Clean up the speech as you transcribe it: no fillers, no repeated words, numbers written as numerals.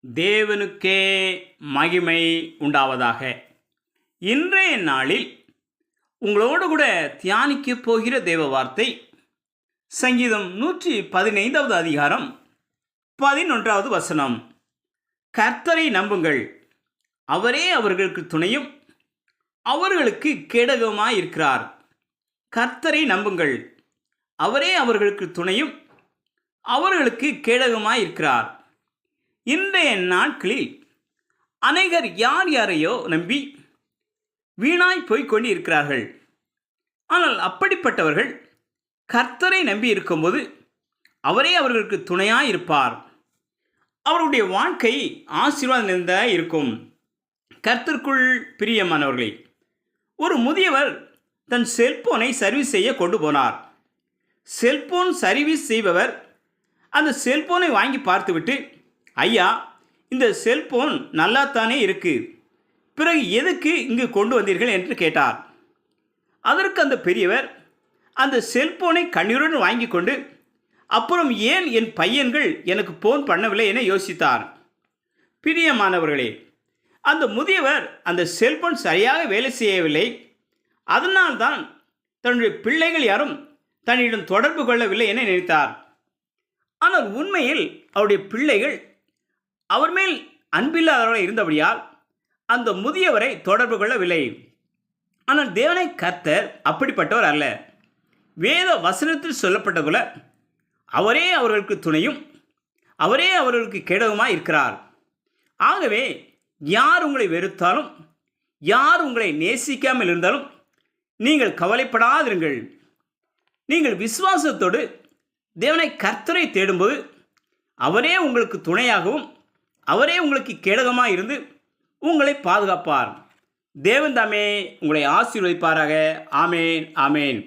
தேவனுக்கே மகிமை உண்டாவதாக. இன்றைய நாளில் உங்களோடு கூட தியானிக்க போகிற தேவ வார்த்தை சங்கீதம் 115வது அதிகாரம் 11வது வசனம். கர்த்தரை நம்புங்கள், அவரே அவர்களுக்கு துணையும் அவர்களுக்கு கேடகமாயிருக்கிறார். கர்த்தரை நம்புங்கள், அவரே அவர்களுக்கு துணையும் அவர்களுக்கு கேடகமாயிருக்கிறார். இன்றைய நாட்களில் அநேகர் யார் யாரையோ நம்பி வீணாய் போய்க் கொண்டு இருக்கிறார்கள். ஆனால் அப்படிப்பட்டவர்கள் கர்த்தரை நம்பி இருக்கும்போது அவரே அவர்களுக்கு துணையாக இருப்பார். அவருடைய வாழ்க்கை ஆசீர்வாதம் நிறைந்ததாக இருக்கும். கர்த்தருக்குள் பிரியமானவர்களே, ஒரு முதியவர் தன் செல்போனை சர்வீஸ் செய்ய கொண்டு போனார். செல்போன் சர்வீஸ் செய்பவர் அந்த செல்போனை வாங்கி பார்த்துவிட்டு, ஐயா, இந்த செல்போன் நல்லாத்தானே இருக்கு, பிறகு எதுக்கு இங்கு கொண்டு வந்தீர்கள் என்று கேட்டார். அதற்கு அந்த பெரியவர் அந்த செல்போனை கண்ணீருடன் வாங்கி கொண்டு, அப்புறம் ஏன் என் பையன்கள் எனக்கு போன் பண்ணவில்லை என யோசித்தார். பிரியமானவர்களே, அந்த முதியவர் அந்த செல்போன் சரியாக வேலை செய்யவில்லை, அதனால்தான் தன்னுடைய பிள்ளைகள் யாரும் தன்னிடம் தொடர்பு கொள்ளவில்லை என நினைத்தார். ஆனால் உண்மையில் அவருடைய பிள்ளைகள் அவர் மேல் அன்பில்லாதவர்களாக இருந்தபடியால் அந்த முதியவரை தொடர்பு கொள்ளவில்லை. ஆனால் தேவனை கர்த்தர் அப்படிப்பட்டவர் அல்ல. வேத வசனத்தில் சொல்லப்பட்ட போல அவரே அவர்களுக்கு துணையும் அவரே அவர்களுக்கு கேடகமாக இருக்கிறார். ஆகவே யார் உங்களை வெறுத்தாலும், யார் உங்களை நேசிக்காமல் இருந்தாலும் நீங்கள் கவலைப்படாதிருங்கள். நீங்கள் விசுவாசத்தோடு தேவனை கர்த்தரை தேடும்போது அவரே உங்களுக்கு துணையாகவும் அவரே உங்களுக்கு கேடகமாக இருந்து உங்களை பாதுகாப்பார். தேவன் தாமே உங்களை ஆசீர்வதிப்பாராக. ஆமேன், ஆமேன்.